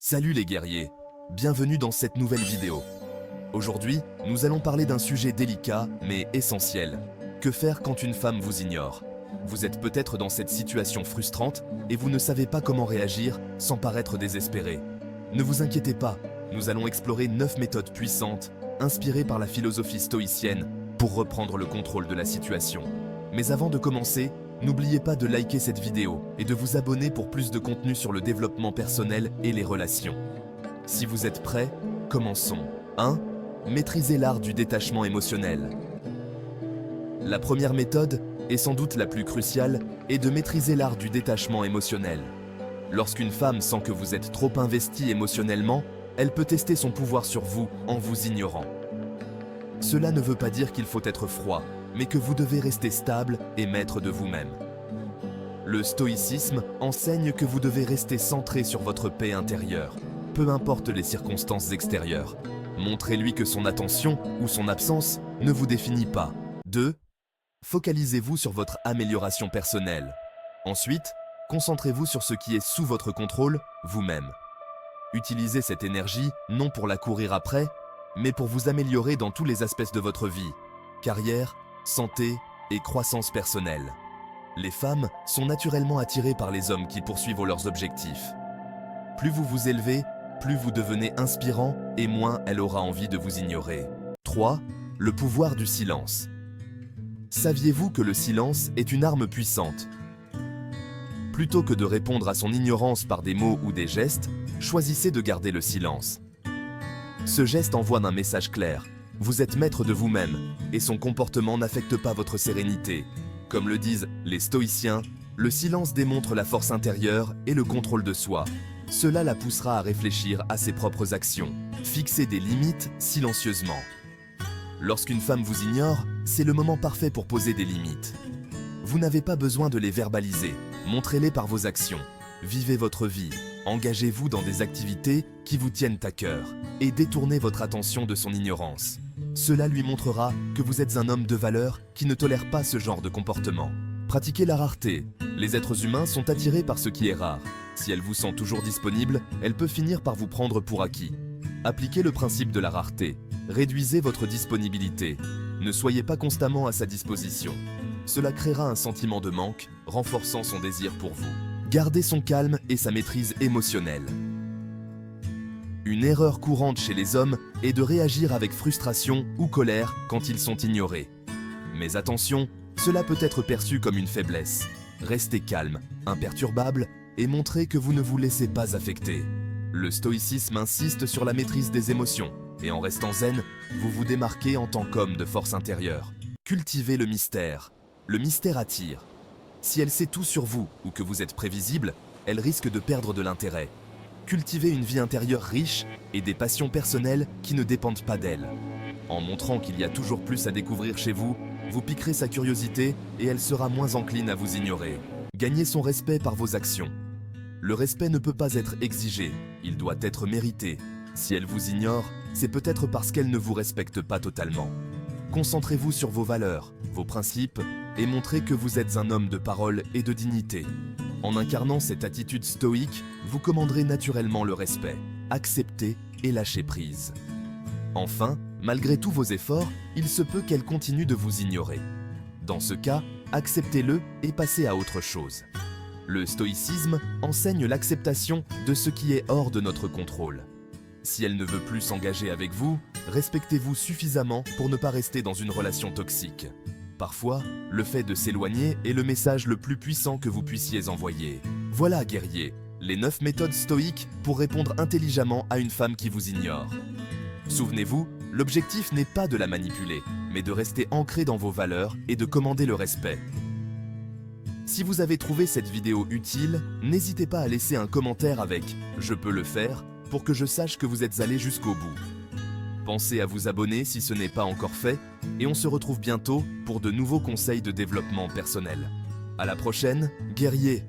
Salut les guerriers, bienvenue dans cette nouvelle vidéo. Aujourd'hui, nous allons parler d'un sujet délicat mais essentiel. Que faire quand une femme vous ignore? Vous êtes peut-être dans cette situation frustrante et vous ne savez pas comment réagir sans paraître désespéré. Ne vous inquiétez pas, nous allons explorer 9 méthodes puissantes, inspirées par la philosophie stoïcienne, pour reprendre le contrôle de la situation. Mais avant de commencer, n'oubliez pas de liker cette vidéo et de vous abonner pour plus de contenu sur le développement personnel et les relations. Si vous êtes prêts, commençons. 1. Maîtriser l'art du détachement émotionnel. La première méthode, et sans doute la plus cruciale, est de maîtriser l'art du détachement émotionnel. Lorsqu'une femme sent que vous êtes trop investi émotionnellement, elle peut tester son pouvoir sur vous en vous ignorant. Cela ne veut pas dire qu'il faut être froid, mais que vous devez rester stable et maître de vous-même. Le stoïcisme enseigne que vous devez rester centré sur votre paix intérieure, peu importe les circonstances extérieures. Montrez-lui que son attention ou son absence ne vous définit pas. 2. Focalisez-vous sur votre amélioration personnelle. Ensuite, concentrez-vous sur ce qui est sous votre contrôle, vous-même. Utilisez cette énergie non pour la courir après, mais pour vous améliorer dans tous les aspects de votre vie. Carrière, santé et croissance personnelle. Les femmes sont naturellement attirées par les hommes qui poursuivent leurs objectifs. Plus vous vous élevez, plus vous devenez inspirant et moins elle aura envie de vous ignorer. 3. Le pouvoir du silence. Saviez-vous que le silence est une arme puissante? Plutôt que de répondre à son ignorance par des mots ou des gestes, choisissez de garder le silence. Ce geste envoie un message clair. Vous êtes maître de vous-même et son comportement n'affecte pas votre sérénité. Comme le disent les stoïciens, le silence démontre la force intérieure et le contrôle de soi. Cela la poussera à réfléchir à ses propres actions. Fixez des limites silencieusement. Lorsqu'une femme vous ignore, c'est le moment parfait pour poser des limites. Vous n'avez pas besoin de les verbaliser, montrez-les par vos actions. Vivez votre vie, engagez-vous dans des activités qui vous tiennent à cœur et détournez votre attention de son ignorance. Cela lui montrera que vous êtes un homme de valeur qui ne tolère pas ce genre de comportement. Pratiquez la rareté. Les êtres humains sont attirés par ce qui est rare. Si elle vous sent toujours disponible, elle peut finir par vous prendre pour acquis. Appliquez le principe de la rareté. Réduisez votre disponibilité. Ne soyez pas constamment à sa disposition. Cela créera un sentiment de manque, renforçant son désir pour vous. Gardez son calme et sa maîtrise émotionnelle. Une erreur courante chez les hommes est de réagir avec frustration ou colère quand ils sont ignorés. Mais attention, cela peut être perçu comme une faiblesse. Restez calme, imperturbable et montrez que vous ne vous laissez pas affecter. Le stoïcisme insiste sur la maîtrise des émotions et en restant zen, vous vous démarquez en tant qu'homme de force intérieure. Cultivez le mystère. Le mystère attire. Si elle sait tout sur vous ou que vous êtes prévisible, elle risque de perdre de l'intérêt. Cultivez une vie intérieure riche et des passions personnelles qui ne dépendent pas d'elle. En montrant qu'il y a toujours plus à découvrir chez vous, vous piquerez sa curiosité et elle sera moins encline à vous ignorer. Gagnez son respect par vos actions. Le respect ne peut pas être exigé, il doit être mérité. Si elle vous ignore, c'est peut-être parce qu'elle ne vous respecte pas totalement. Concentrez-vous sur vos valeurs, vos principes et montrez que vous êtes un homme de parole et de dignité. En incarnant cette attitude stoïque, vous commanderez naturellement le respect, accepter et lâcher prise. Enfin, malgré tous vos efforts, il se peut qu'elle continue de vous ignorer. Dans ce cas, acceptez-le et passez à autre chose. Le stoïcisme enseigne l'acceptation de ce qui est hors de notre contrôle. Si elle ne veut plus s'engager avec vous, respectez-vous suffisamment pour ne pas rester dans une relation toxique. Parfois, le fait de s'éloigner est le message le plus puissant que vous puissiez envoyer. Voilà, guerrier, les 9 méthodes stoïques pour répondre intelligemment à une femme qui vous ignore. Souvenez-vous, l'objectif n'est pas de la manipuler, mais de rester ancré dans vos valeurs et de commander le respect. Si vous avez trouvé cette vidéo utile, n'hésitez pas à laisser un commentaire avec « Je peux le faire » pour que je sache que vous êtes allé jusqu'au bout. Pensez à vous abonner si ce n'est pas encore fait, et on se retrouve bientôt pour de nouveaux conseils de développement personnel. À la prochaine, guerrier!